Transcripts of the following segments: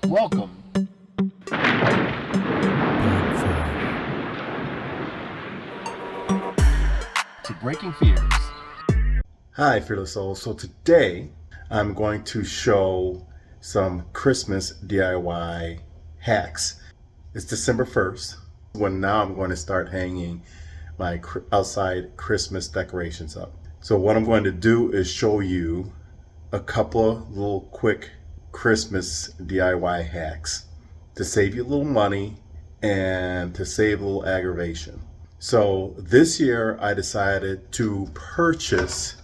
Welcome to Breaking Fears. Hi, Fearless Souls. So today I'm going to show some Christmas DIY hacks. It's December 1st when now I'm going to start hanging my outside Christmas decorations up. So what I'm going to do is show you a couple of little quick Christmas DIY hacks to save you a little money and to save a little aggravation. So this year I decided to purchase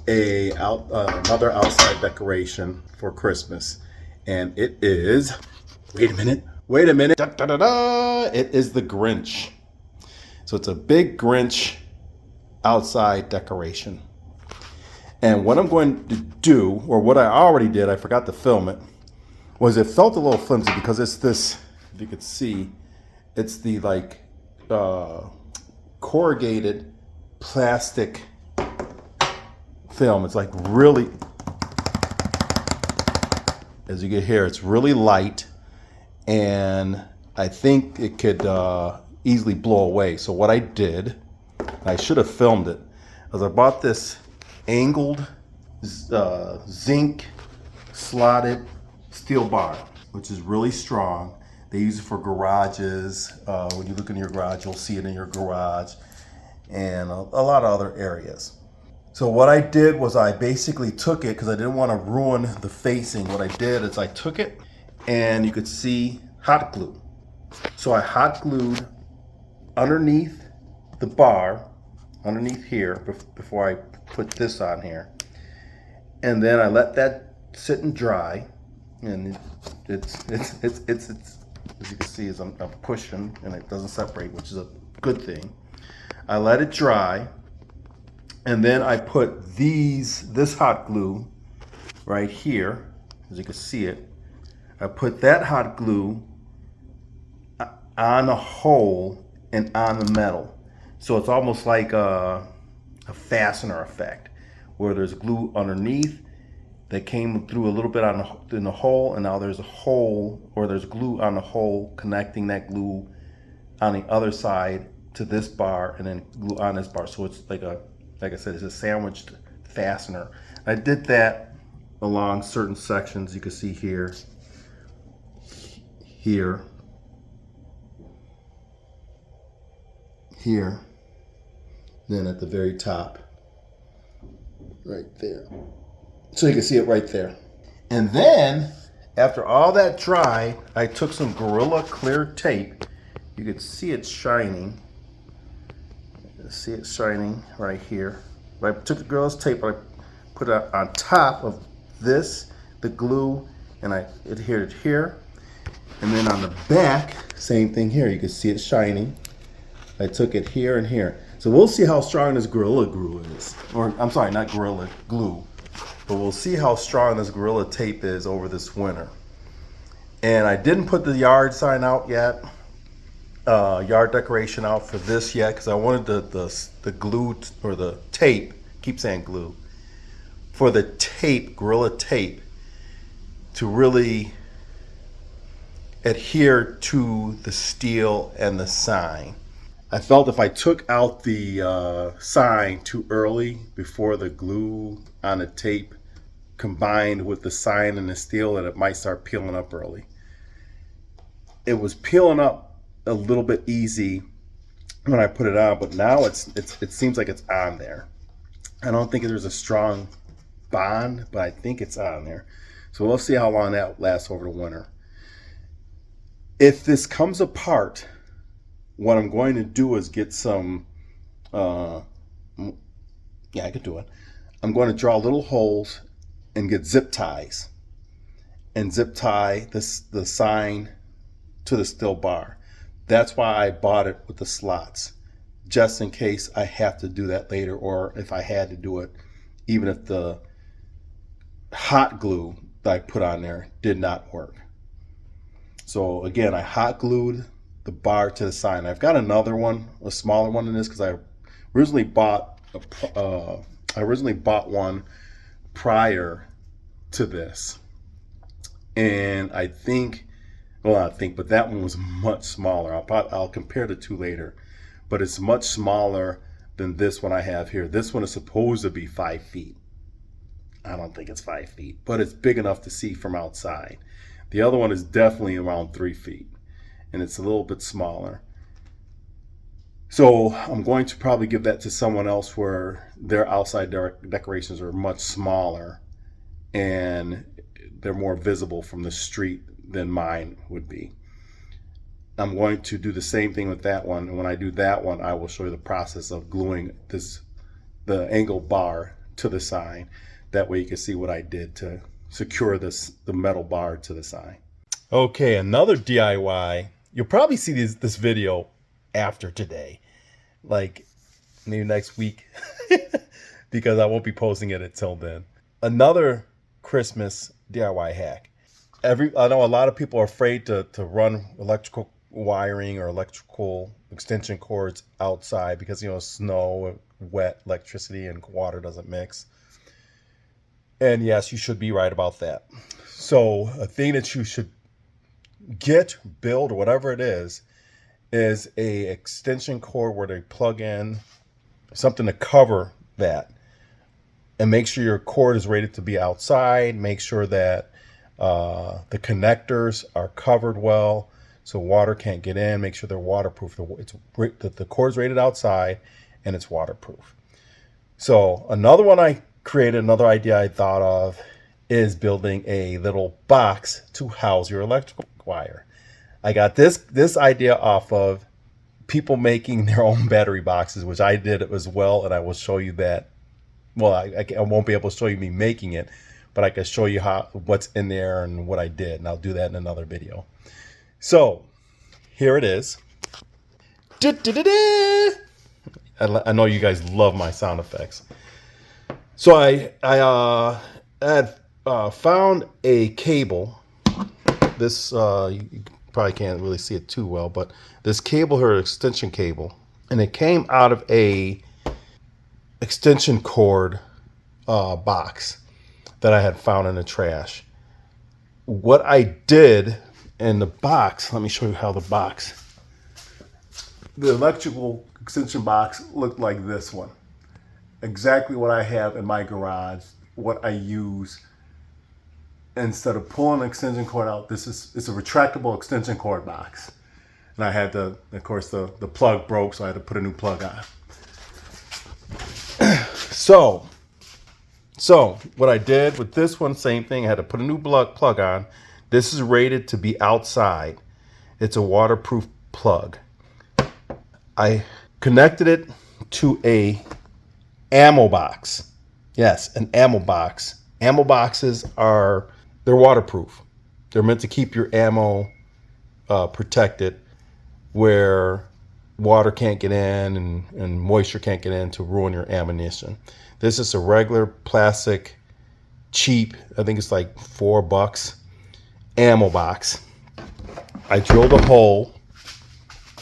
another outside decoration for Christmas, and it is. Wait a minute! Da, da, da, da. It is the Grinch. So it's a big Grinch outside decoration. And what I'm going to do, or what I already did, I forgot to film it, was it felt a little flimsy because it's this. If you could see, it's the corrugated plastic film. It's like really, as you can hear, it's really light, and I think it could easily blow away. So what I did, I should have filmed it, is I bought this angled zinc slotted steel bar, which is really strong. They use it for garages. When you look in your garage, you'll see it in your garage and a lot of other areas. So what I did was I basically took it because I didn't want to ruin the facing. What I did is I took it and you could see hot glue. So I hot glued underneath the bar, underneath here before I put this on here. And then I let that sit and dry. And it's as you can see, as I'm pushing and it doesn't separate, which is a good thing. I let it dry. And then I put this hot glue right here, as you can see it. I put that hot glue on the hole and on the metal. So it's almost like a fastener effect, where there's glue underneath that came through a little bit in the hole, and now there's a hole, or there's glue on the hole connecting that glue on the other side to this bar, and then glue on this bar. So it's like I said, it's a sandwiched fastener. I did that along certain sections. You can see here, here, then at the very top, right there. So you can see it right there. And then, after all that dried, I took some Gorilla Clear tape. You can see it shining. See it shining right here. I took the Gorilla's tape, I put it on top of this, the glue, and I adhered it here. And then on the back, same thing here. You can see it shining. I took it here and here. So we'll see how strong this Gorilla Glue is. Or, I'm sorry, not Gorilla Glue. But we'll see how strong this Gorilla tape is over this winter. And I didn't put the yard sign out yet. Yard decoration out for this yet, because I wanted the glue or the tape, keep saying glue, for the tape, Gorilla tape, to really adhere to the steel and the sign. I felt if I took out the sign too early before the glue on the tape combined with the sign and the steel, that it might start peeling up early. It was peeling up a little bit easy when I put it on, but now it seems like it's on there. I don't think there's a strong bond, but I think it's on there. So we'll see how long that lasts over the winter. If this comes apart, what I'm going to do is get some, I could do it. I'm going to draw little holes and get zip ties and zip tie the sign to the steel bar. That's why I bought it with the slots, just in case I have to do that later, or if I had to do it, even if the hot glue that I put on there did not work. So again, I hot glued the bar to the sign. I've got another one, a smaller one than this, because I originally bought one prior to this. And I think, well, not think, but that one was much smaller. I'll compare the two later, but it's much smaller than this one I have here. This one is supposed to be 5 feet. I don't think it's 5 feet, but it's big enough to see from outside. The other one is definitely around 3 feet, and it's a little bit smaller. So I'm going to probably give that to someone else where their outside decorations are much smaller and they're more visible from the street than mine would be. I'm going to do the same thing with that one. And when I do that one, I will show you the process of gluing the angle bar to the sign. That way you can see what I did to secure the metal bar to the sign. Okay, another DIY. You'll probably see this video after today, like maybe next week, because I won't be posting it until then. Another Christmas DIY hack. I know a lot of people are afraid to run electrical wiring or electrical extension cords outside because, you know, snow, wet, electricity, and water doesn't mix. And yes, you should be right about that. So a thing that you should build, or whatever it is a extension cord where they plug in something to cover that. And make sure your cord is rated to be outside. Make sure that the connectors are covered well so water can't get in. Make sure they're waterproof. The cord's rated outside and it's waterproof. So another idea I thought of is building a little box to house your electrical wire. I got this idea off of people making their own battery boxes, which I did as well, and I will show you that. Well, I won't be able to show you me making it, but I can show you what's in there and what I did, and I'll do that in another video. So here it is. I know you guys love my sound effects. So I had found a cable. This you probably can't really see it too well, but this cable here, extension cable, and it came out of a extension cord box that I had found in the trash. What I did in the box, let me show you how the electrical extension box looked like this one. Exactly what I have in my garage, what I use. Instead of pulling an extension cord out, it's a retractable extension cord box. And I had of course the plug broke, so I had to put a new plug on. So what I did with this one, same thing. I had to put a new plug on. This is rated to be outside. It's a waterproof plug. I connected it to a ammo box. Yes, an ammo box. Ammo boxes they're waterproof. They're meant to keep your ammo protected, where water can't get in and moisture can't get in to ruin your ammunition. This is a regular plastic, cheap, I think it's like $4 ammo box. I drilled a hole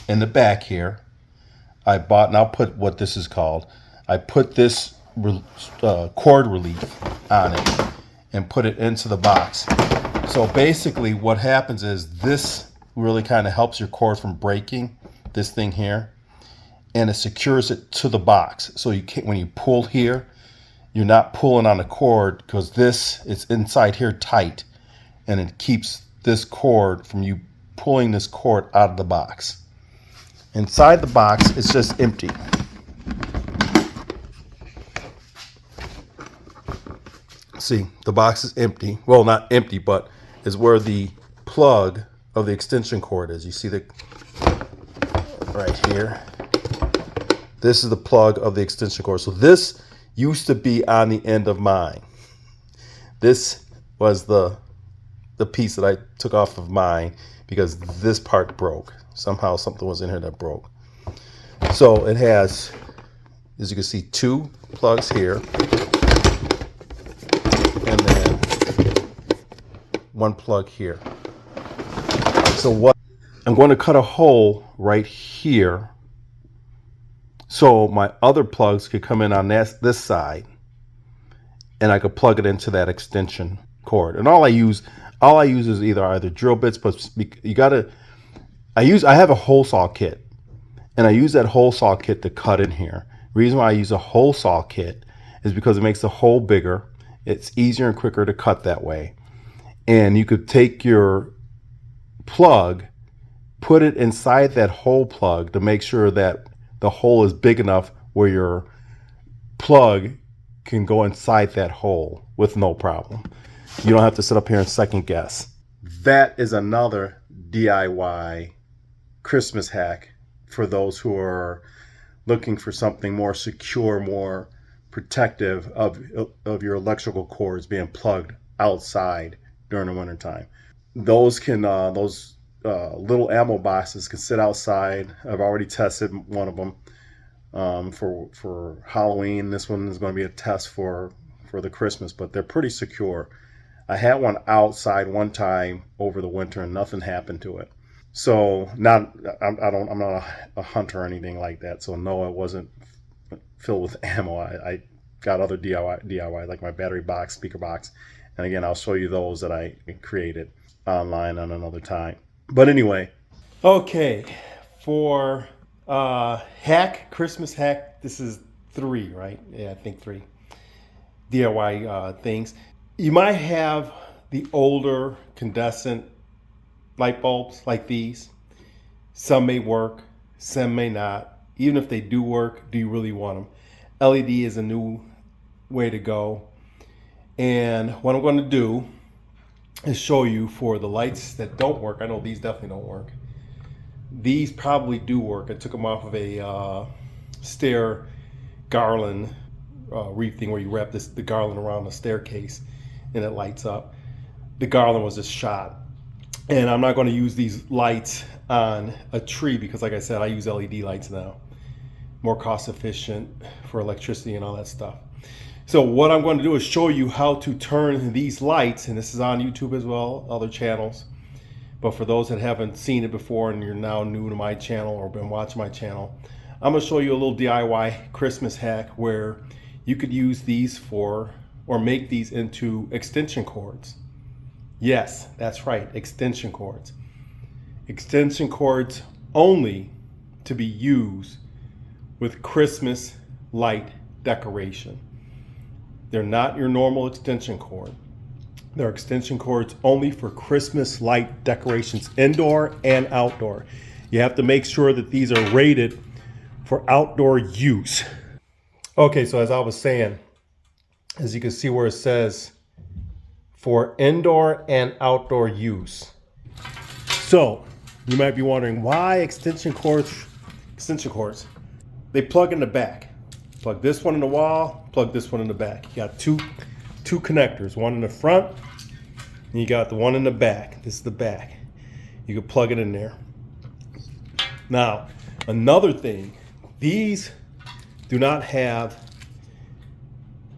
in the back here. I bought, and I'll put what this is called. I put this cord relief on it and put it into the box. So basically what happens is this really kind of helps your cord from breaking, this thing here, and it secures it to the box. So you can't, when you pull here, you're not pulling on the cord, because it's inside here tight, and it keeps this cord from you pulling this cord out of the box. Inside the box, it's just empty. See, the box is empty. Well, not empty, but is where the plug of the extension cord is. You see right here. This is the plug of the extension cord. So this used to be on the end of mine. This was the piece that I took off of mine because this part broke. Somehow something was in here that broke. So it has, as you can see, 2 plugs here, and then 1 plug here. So what I'm going to cut a hole right here so my other plugs could come in on this side, and I could plug it into that extension cord. And all I use All I use is either drill bits, but you gotta. I have a hole saw kit, and I use that hole saw kit to cut in here. The reason why I use a hole saw kit is because it makes the hole bigger. It's easier and quicker to cut that way. And you could take your plug, put it inside that hole plug to make sure that the hole is big enough where your plug can go inside that hole with no problem. You don't have to sit up here and second guess. That is another DIY Christmas hack for those who are looking for something more secure, more protective of your electrical cords being plugged outside during the wintertime. Those little ammo boxes can sit outside. I've already tested one of them for Halloween. This one is going to be a test for the Christmas, but they're pretty secure. I had one outside one time over the winter and nothing happened to it. So I'm not a hunter or anything like that. So no, it wasn't filled with ammo. I got other DIY like my battery box, speaker box, and again I'll show you those that I created online on another time. But anyway, okay, for Christmas hack, this is 3, right? Yeah, I think 3 DIY things. You might have the older incandescent light bulbs like these. Some may work, some may not. Even if they do work, do you really want them? LED is a new way to go. And what I'm going to do is show you for the lights that don't work. I know these definitely don't work. These probably do work. I took them off of a stair garland wreath thing where you wrap the garland around the staircase and it lights up. The garland was just shot. And I'm not going to use these lights on a tree because, like I said, I use LED lights now. More cost efficient for electricity and all that stuff. So what I'm going to do is show you how to turn these lights, and this is on YouTube as well, other channels. But for those that haven't seen it before and you're now new to my channel or been watching my channel, I'm going to show you a little DIY Christmas hack where you could use these for, or make these into extension cords. Yes, that's right, extension cords. Extension cords only to be used with Christmas light decoration. They're not your normal extension cord. They're extension cords only for Christmas light decorations, indoor and outdoor. You have to make sure that these are rated for outdoor use. Okay, so as I was saying, as you can see where it says for indoor and outdoor use. So you might be wondering why extension cords. They plug in the back. Plug this one in the wall, plug this one in the back. You got two connectors, one in the front, and you got the one in the back. This is the back. You can plug it in there. Now, another thing, these do not have,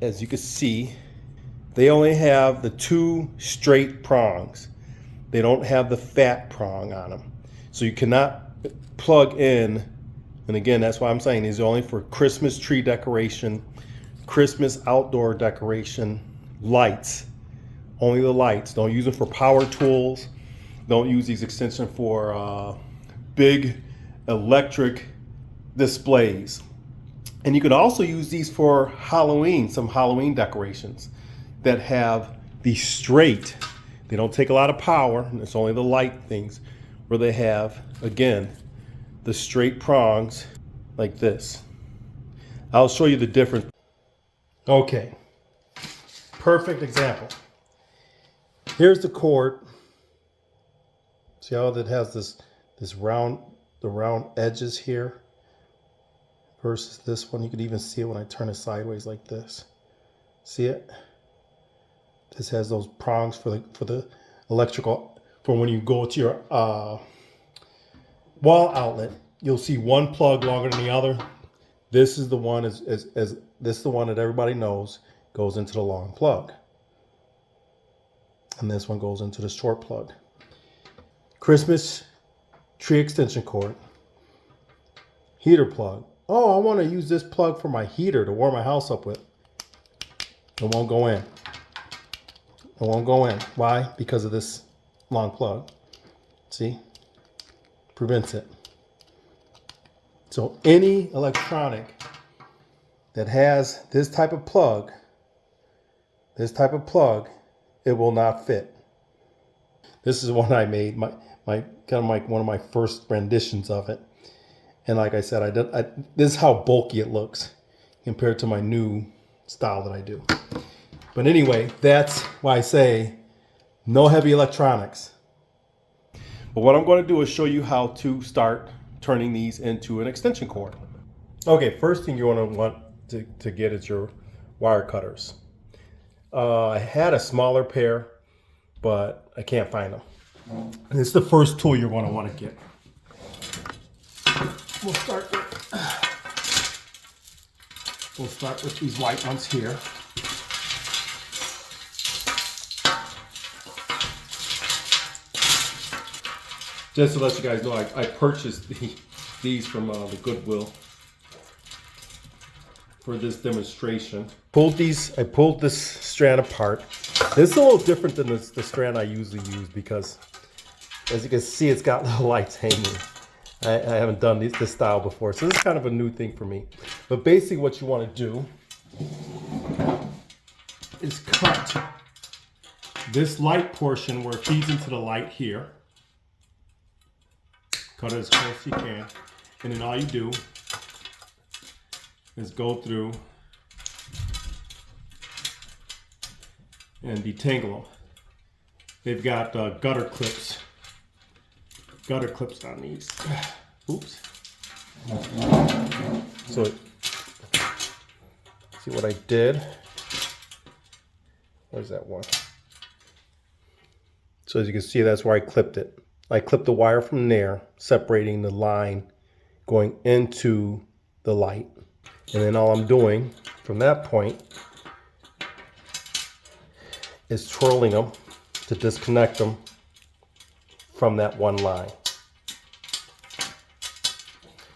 as you can see, they only have the 2 straight prongs. They don't have the fat prong on them. So you cannot plug in, and again, that's why I'm saying these are only for Christmas tree decoration, Christmas outdoor decoration, lights. Only the lights. Don't use them for power tools. Don't use these extensions for big electric displays. And you can also use these for Halloween, some Halloween decorations that have the straight. They don't take a lot of power, and it's only the light things where they have, again, the straight prongs like this. I'll show you the difference. Okay, perfect example. Here's the cord. See how it has the round edges here versus this one. You can even see it when I turn it sideways like this. See it? This has those prongs for the electrical, for when you go to your wall outlet. You'll see one plug longer than the other. This is the one this is the one that everybody knows goes into the long plug. And this one goes into the short plug. Christmas tree extension cord. Heater plug. Oh, I want to use this plug for my heater to warm my house up with. It won't go in. It won't go in. Why? Because of this long plug. See? Prevents it. So any electronic that has this type of plug, it will not fit. This is one I made, my kind of like one of my first renditions of it. And like I said, this is how bulky it looks compared to my new style that I do. But anyway, that's why I say no heavy electronics. But what I'm going to do is show you how to start turning these into an extension cord. Okay, first thing you're going to want to get is your wire cutters. I had a smaller pair, but I can't find them. And it's the first tool you're going to want to get. We'll start with these white ones here. Just to let you guys know, I purchased these from the Goodwill for this demonstration. I pulled this strand apart. This is a little different than the strand I usually use because, as you can see, it's got little lights hanging. I haven't done this style before, so this is kind of a new thing for me. But basically what you want to do is cut this light portion where it feeds into the light here. Cut it as close as you can. And then all you do is go through and detangle them. They've got gutter clips on these. Oops. So, see what I did? Where's that one? So as you can see, that's where I clipped it. I clipped the wire from there, separating the line going into the light. And then all I'm doing from that point is twirling them to disconnect them from that one line.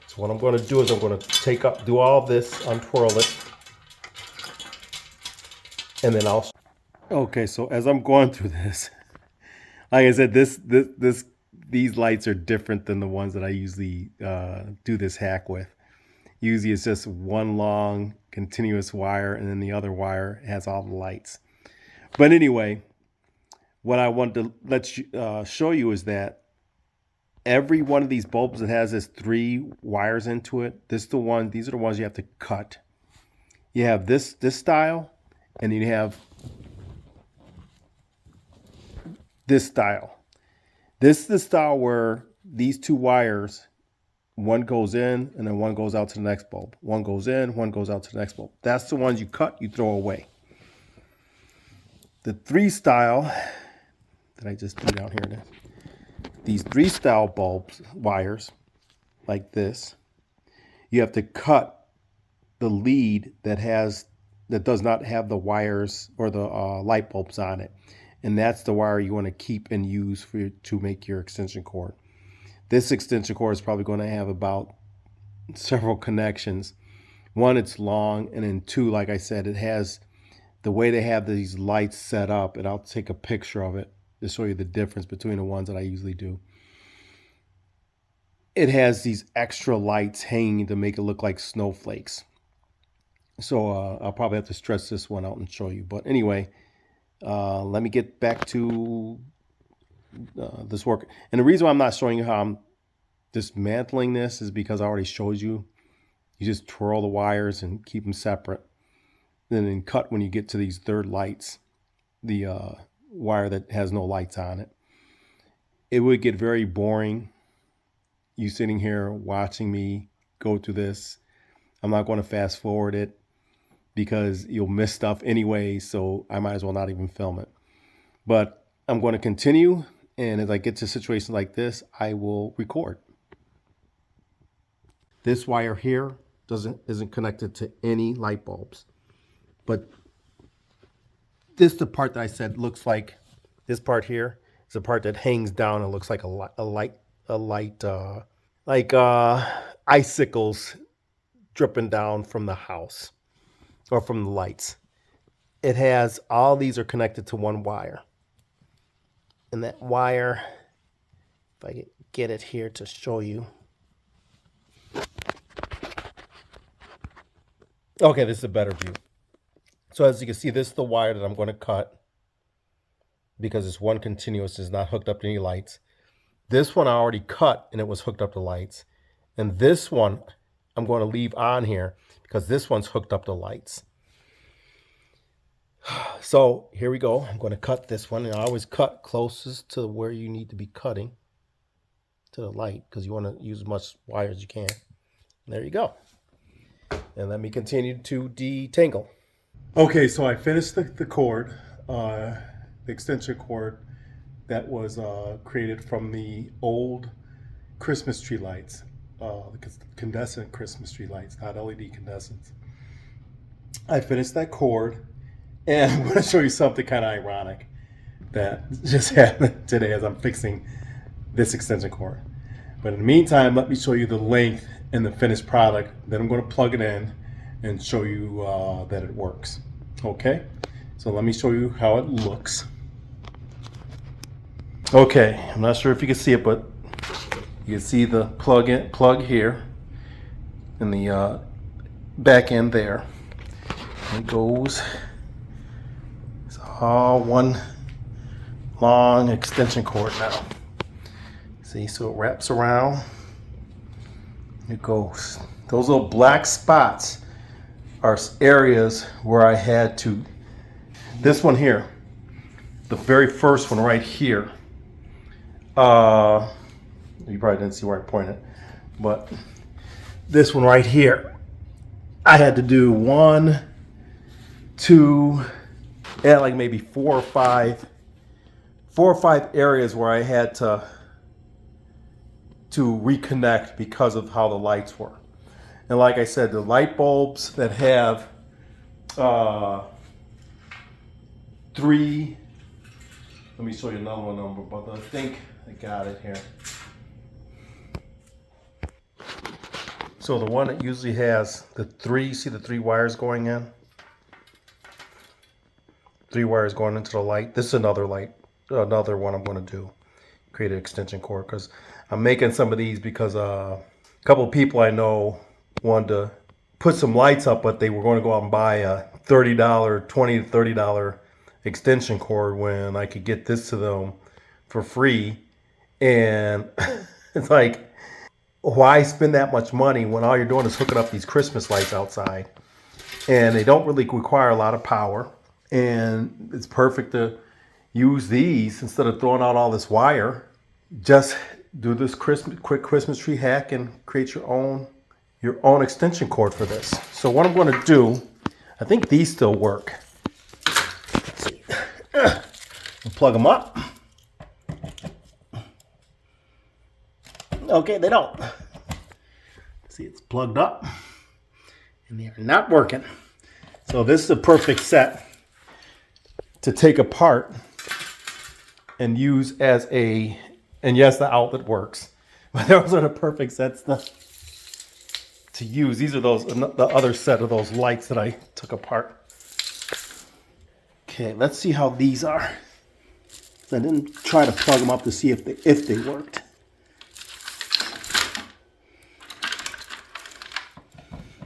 So what I'm going to do is I'm going to do all of this, untwirl it, and then I'll. Okay, so as I'm going through this, like I said, these lights are different than the ones that I usually do this hack with. Usually it's just one long continuous wire, and then the other wire has all the lights. But anyway, what I want to show you is that every one of these bulbs that has this 3 wires into it, these are the ones you have to cut. You have this style, and you have this style. This is the style where these 2 wires, one goes in and then one goes out to the next bulb. One goes in, one goes out to the next bulb. That's the ones you cut, you throw away. The 3 style that I just threw down here, these 3 style wires, like this, you have to cut the lead that does not have the wires or the light bulbs on it. And that's the wire you want to keep and use to make your extension cord. This extension cord is probably going to have about several connections. 1, it's long, and then 2, like I said, it has the way they have these lights set up, and I'll take a picture of it to show you the difference between the ones that I usually do. It has these extra lights hanging to make it look like snowflakes. So I'll probably have to stretch this one out and show you. But anyway, let me get back to this work. And the reason why I'm not showing you how I'm dismantling this is because I already showed you. You just twirl the wires and keep them separate. Then cut when you get to these 3rd lights, the wire that has no lights on it. It would get very boring, you sitting here watching me go through this. I'm not going to fast forward it because you'll miss stuff anyway, so I might as well not even film it. But I'm going to continue, and as I get to situations like this, I will record. This wire here isn't connected to any light bulbs. But this is the part that I said looks like, this part here is the part that hangs down and looks like like icicles dripping down from the house or from the lights. it has, all these are connected to one wire. And that wire, if I get it here to show you. Okay, this is a better view. So as you can see, this is the wire that I'm going to cut because it's one continuous, it's not hooked up to any lights. This one I already cut and it was hooked up to lights. And this one I'm going to leave on here because this one's hooked up to lights. So here we go. I'm going to cut this one, and I always cut closest to where you need to be cutting to the light because you want to use as much wire as you can. And there you go. And let me continue to detangle. Okay, so I finished the cord, the extension cord that was created from the old Christmas tree lights, the condensant Christmas tree lights, not LED incandescents. I finished that cord, and I'm going to show you something kind of ironic that just happened today as I'm fixing this extension cord. But in the meantime, let me show you the length and the finished product. Then I'm going to plug it in and show you that it works. Okay, so let me show you how it looks. Okay, I'm not sure if you can see it, but you can see the plug here and the back end there. It goes, it's all one long extension cord now. See, so it wraps around. It goes. Those little black spots are areas where I had to, this one here, the very first one right here, you probably didn't see where I pointed, but this one right here, I had to do 1, 2, yeah, like maybe 4 or 5 areas where I had to reconnect because of how the lights were. And like I said, the light bulbs that have 3, let me show you another one number, but I think I got it here. So the one that usually has the 3, see the 3 wires going in? 3 wires going into the light. This is another light, another one I'm going to do. Create an extension cord because I'm making some of these because a couple of people I know wanted to put some lights up, but they were going to go out and buy a $30, $20 to $30 extension cord when I could get this to them for free. And it's like, why spend that much money when all you're doing is hooking up these Christmas lights outside? And they don't really require a lot of power. And it's perfect to use these instead of throwing out all this wire. Just do this quick Christmas tree hack and create your own extension cord for this. So what I'm going to do, I think these still work. Let's see. I'll plug them up. Okay, they don't. See, it's plugged up and they're not working. So this is a perfect set to take apart and use as a, and yes, the outlet works, but those are the perfect sets to use. These are the other set of those lights that I took apart. Okay, let's see how these are. I didn't try to plug them up to see if they worked.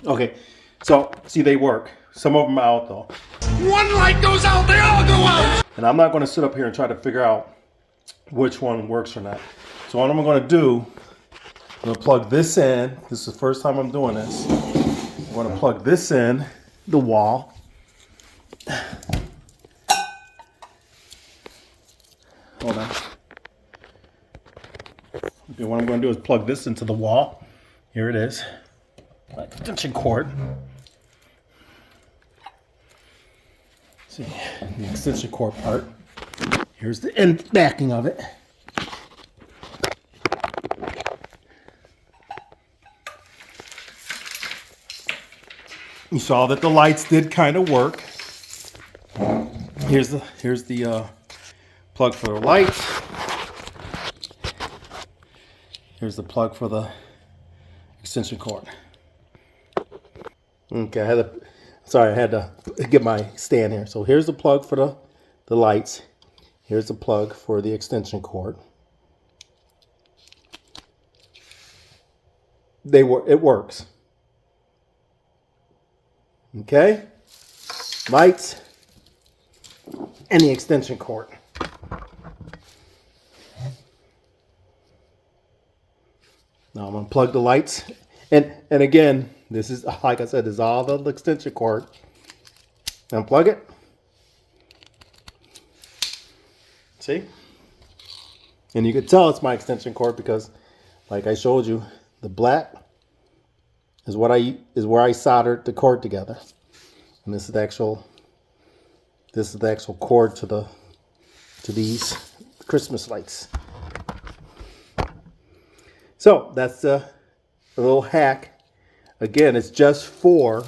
Okay, so see, they work. Some of them are out though. One light goes out, they all go out! And I'm not going to sit up here and try to figure out which one works or not. So what I'm going to do, I'm going to plug this in. This is the first time I'm doing this. I'm going to plug this in the wall. Hold on. Okay, what I'm going to do is plug this into the wall. Here it is. My extension cord. See, the extension cord part. Here's the end backing of it. You saw that the lights did kind of work. Here's the plug for the lights. Here's the plug for the extension cord. Okay, Sorry, I had to get my stand here. So here's the plug for the lights. Here's the plug for the extension cord. It works. Okay? Lights and the extension cord. Now I'm going to plug the lights. And again, this is, like I said, this is all the extension cord. Unplug it. See? And you can tell it's my extension cord because, like I showed you, the black is where I soldered the cord together. And this is the actual cord to these Christmas lights. So that's a little hack. Again, it's just for,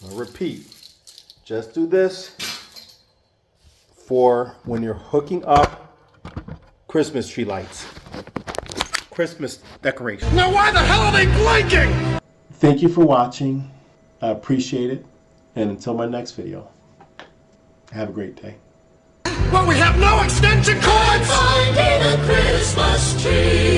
I'll repeat, just do this for when you're hooking up Christmas tree lights, Christmas decorations. Now why the hell are they blinking? Thank you for watching. I appreciate it. And until my next video, have a great day. Well, we have no extension cords! Finding a Christmas tree.